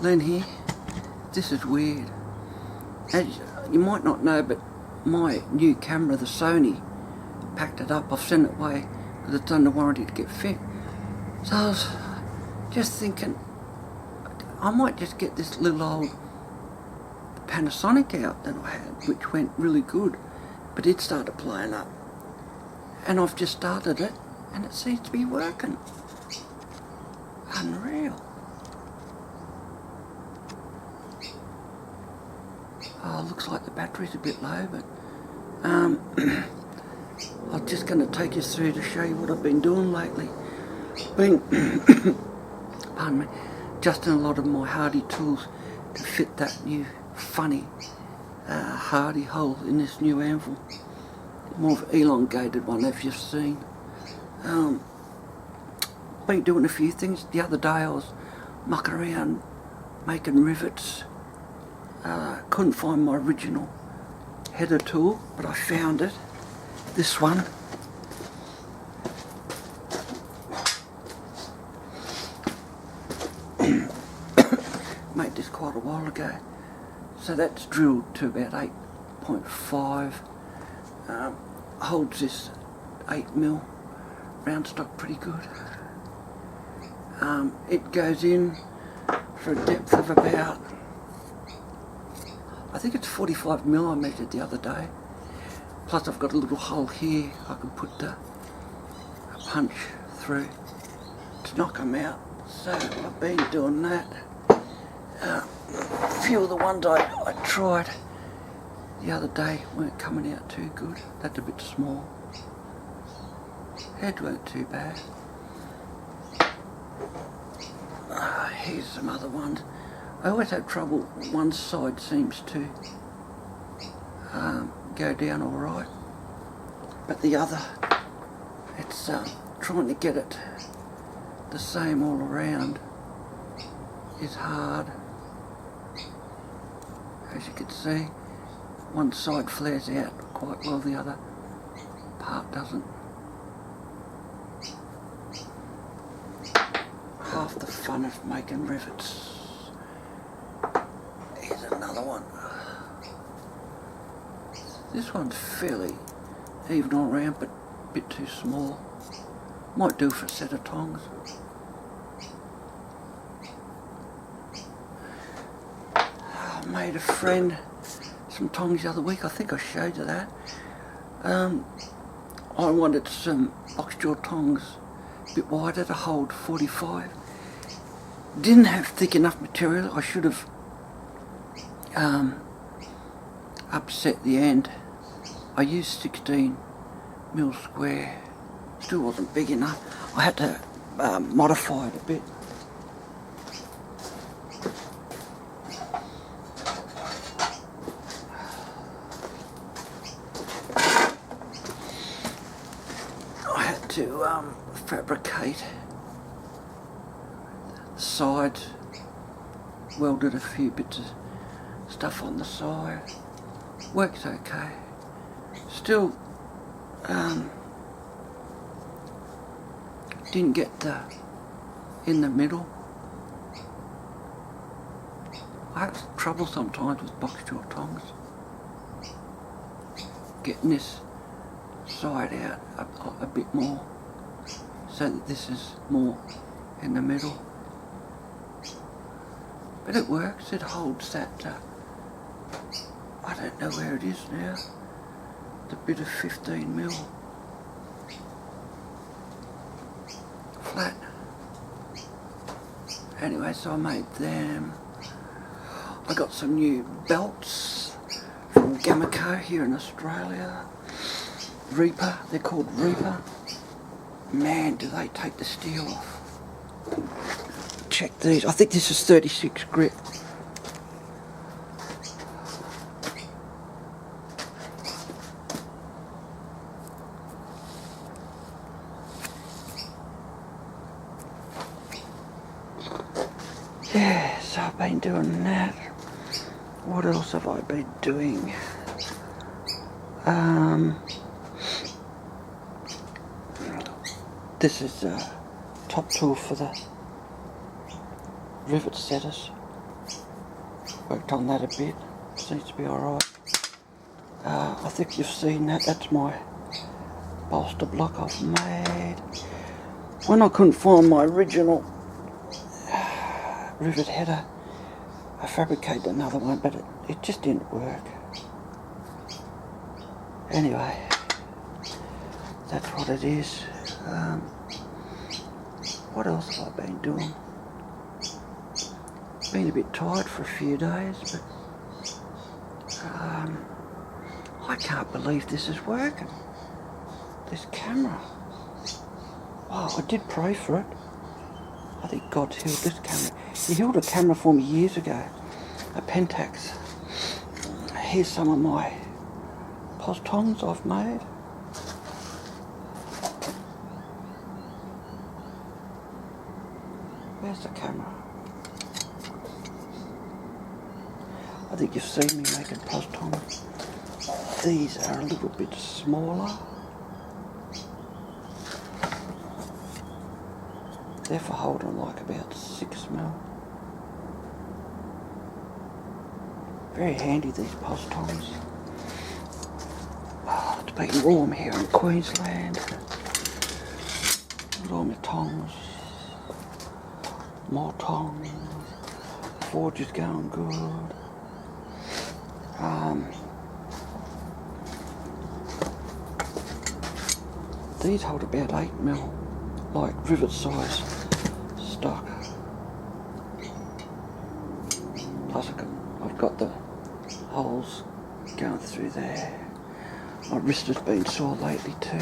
Then here, this is weird. As you might not know, but my new camera, the Sony, packed it up. I've sent it away because it's under warranty to get fit. So I was just thinking, I might just get this little old Panasonic out that I had, which went really good, but it started playing up. And I've just started it, and it seems to be working. Unreal. Oh, looks like the battery's a bit low, but I'm just going to take you through to show you what I've been doing lately. Been, pardon me, adjusting a lot of my hardy tools to fit that new funny hardy hole in this new anvil. More of an elongated one, as you've seen. Been doing a few things. The other day I was mucking around making rivets. Couldn't find my original header tool, but I found it. This one. Made this quite a while ago. So that's drilled to about 8.5. Holds this 8mm round stock pretty good. It goes in for a depth of about, I think it's 45mm I measured the other day. Plus I've got a little hole here I can put a punch through to knock them out. So I've been doing that. A few of the ones I tried the other day weren't coming out too good. That's a bit small. Head weren't too bad. Here's some other ones. I always have trouble, one side seems to go down alright, but the other, it's trying to get it the same all around is hard. As you can see, one side flares out quite well, the other part doesn't. Half the fun of making rivets. Here's another one. This one's fairly even all round, but a bit too small. Might do for a set of tongs. I made a friend some tongs the other week. I think I showed you that. I wanted some box jaw tongs a bit wider to hold 45. Didn't have thick enough material. I should have upset the end. I used 16mm square. Still wasn't big enough. I had to modify it a bit. I had to fabricate the sides, welded a few bits of stuff on the side. Works okay. Still didn't get the in the middle. I have trouble sometimes with box jaw tongs. Getting this side out a bit more so that this is more in the middle. But it works, it holds that, I don't know where it is now, the bit of 15mm flat. Anyway, so I made them. I got some new belts from Gamaco here in Australia. Reaper, they're called Reaper. Man, do they take the steel off. Check these, I think this is 36 grit. Yeah, so I've been doing that. What else have I been doing? This is a top tool for the rivet setters. Worked on that a bit. Seems to be alright. I think you've seen that. That's my bolster block I've made. When I couldn't find my original rivet header, I fabricated another one, but it just didn't work. Anyway, that's what it is. What else have I been doing? Been a bit tired for a few days, but I can't believe this is working. This camera. Wow, I did pray for it. I think God's healed this camera. He healed a camera for me years ago, a Pentax. Here's some of my postons I've made. Where's the camera? I think you've seen me making postons. These are a little bit smaller. They're for holding like about 6mm. Very handy, these postons. Oh, it's been warm here in Queensland. Look at all my tongs. More tongs. The forge is going good. These hold about 8mm, like rivet size stock. Plus I've got the holes going through there. My wrist has been sore lately too.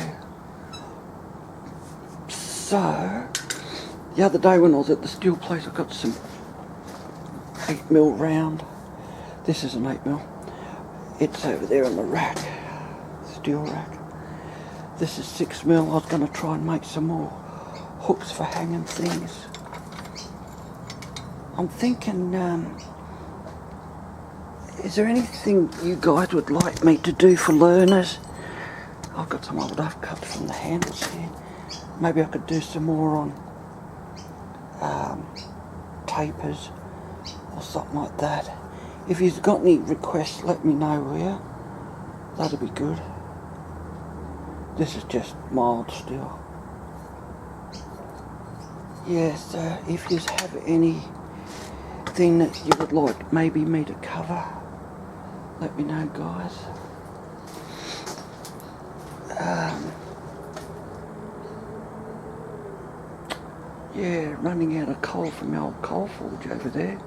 So, the other day when I was at the steel place, I got some 8mm round. This is an 8mm. It's over there on the rack, steel rack. This is 6mm. I was going to try and make some more hooks for hanging things. I'm thinking, is there anything you guys would like me to do for learners? I've got some old offcuts from the handles here. Maybe I could do some more on tapers or something like that. If you've got any requests, let me know, will you? That'd be good. This is just mild steel. Yes, if you have anything that you would like maybe me to cover, let me know, guys. Yeah, running out of coal from the old coal forge over there.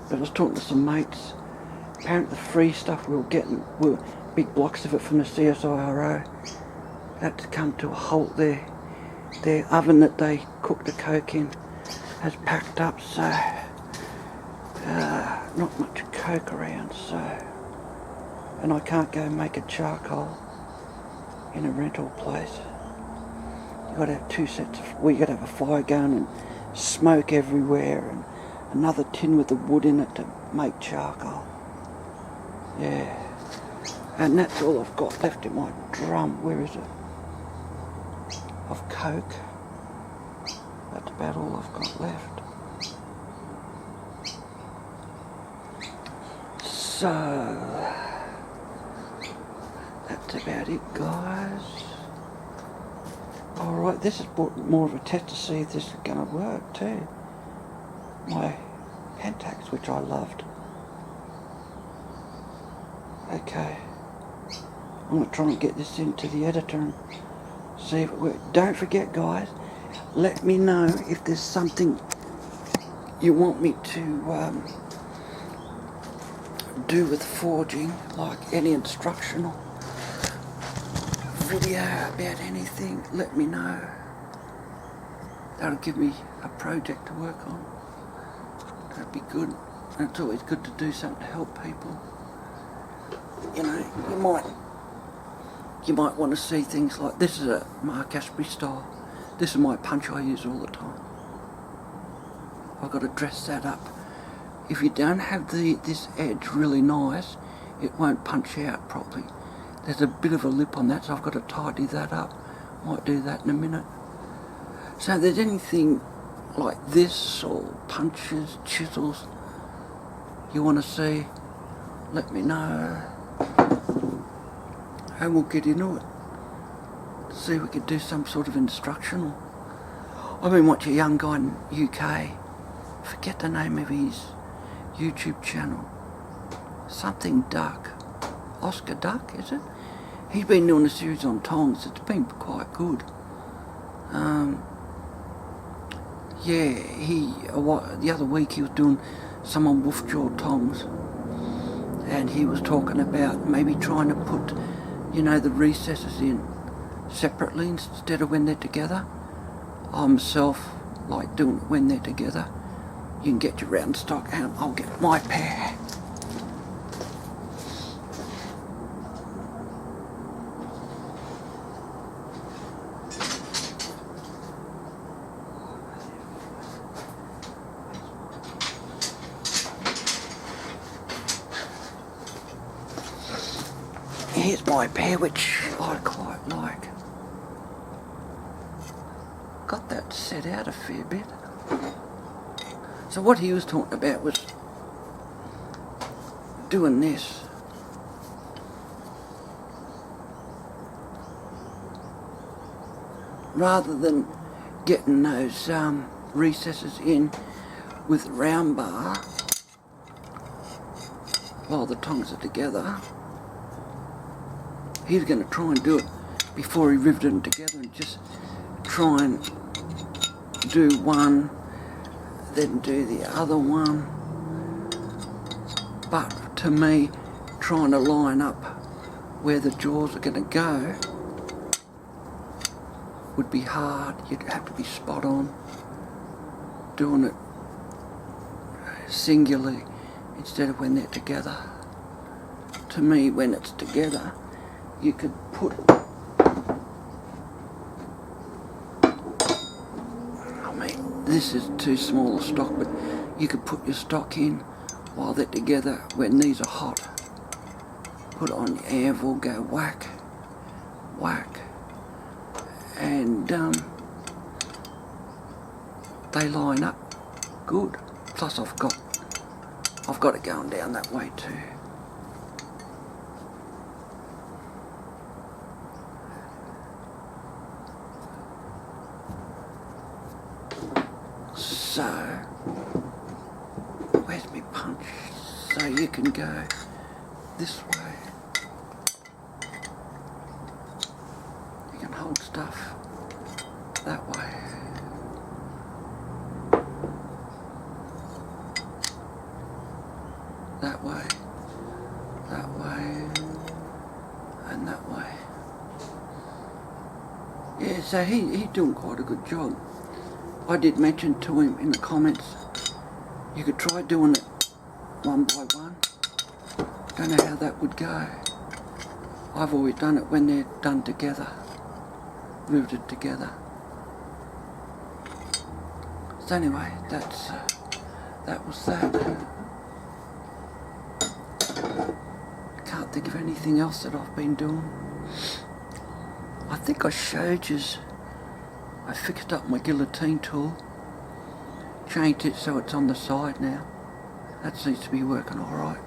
But I was talking to some mates. Apparently the free stuff we were getting were big blocks of it from the CSIRO. Had to come to a halt there. Their oven that they cooked the coke in has packed up, so not much coke around, so, and I can't go make a charcoal in a rental place. You got to have two sets of, well, you got to have a fire going and smoke everywhere, and another tin with the wood in it to make charcoal. Yeah, and that's all I've got left in my drum. Where is it? Of coke. That's about all I've got left. So that's about it, guys. Alright, this is more of a test to see if this is going to work too. My Pentax, which I loved. Okay, I'm going to try and get this into the editor and see if it works. Don't forget, guys, let me know if there's something you want me to do with forging, like any instructional video about anything. Let me know. That'll give me a project to work on. That'd be good. And it's always good to do something to help people. You know, you might want to see things like, this is a Mark Ashby style. This is my punch I use all the time. I've got to dress that up. If you don't have this edge really nice, it won't punch out properly. There's a bit of a lip on that, so I've got to tidy that up. Might do that in a minute. So if there's anything like this, or punches, chisels, you want to see, let me know, and we'll get into it. See if we could do some sort of instructional. I've been watching a young guy in UK, forget the name of his YouTube channel, something Duck, Oscar Duck, is it? He's been doing a series on tongs. It's been quite good. Yeah, the other week he was doing some on wolf-jaw tongs, and he was talking about maybe trying to put, you know, the recesses in separately instead of when they're together. I myself like doing it when they're together. You can get your round stock out. I'll get my pair. Here's my pair, which I quite like. Got that set out a fair bit. So what he was talking about was doing this. Rather than getting those recesses in with the round bar while the tongs are together, he's going to try and do it before he riveted them together and just try and do one, then do the other one. But to me, trying to line up where the jaws are going to go would be hard. You'd have to be spot on doing it singularly instead of when they're together. To me, when it's together, you could put, I mean, this is too small a stock, but you could put your stock in while they're together when these are hot. Put it on your anvil, go whack, whack, and they line up good. Plus I've got it going down that way too. So, where's my punch? So you can go this way. You can hold stuff that way. That way, and that way. Yeah, so he's doing quite a good job. I did mention to him in the comments, you could try doing it one by one. Don't know how that would go. I've always done it when they're done together, riveted together. So anyway, that was that. Can't think of anything else that I've been doing. I think I showed you. I fixed up my guillotine tool, changed it so it's on the side now. That seems to be working alright.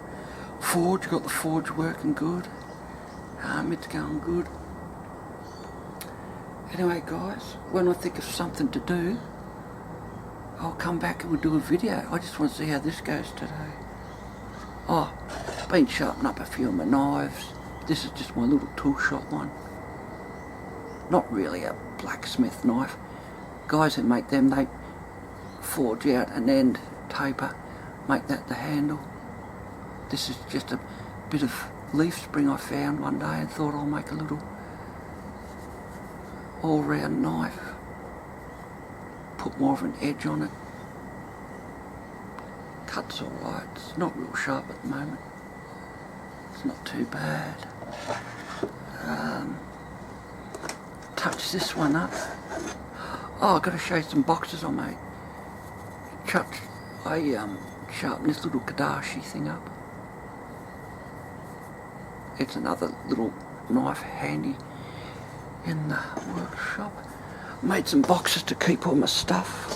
Forge, got the forge working good. It's going good. Anyway guys, when I think of something to do, I'll come back and we'll do a video. I just want to see how this goes today. Oh, been sharpening up a few of my knives. This is just my little tool shop one. Not really a blacksmith knife. Guys who make them, they forge out an end, taper, make that the handle. This is just a bit of leaf spring I found one day and thought I'll make a little all-round knife. Put more of an edge on it. Cuts alright, it's not real sharp at the moment. It's not too bad. Touch this one up. Oh, I've got to show you some boxes I made. I sharpened this little Kadashi thing up. It's another little knife handy in the workshop. Made some boxes to keep all my stuff.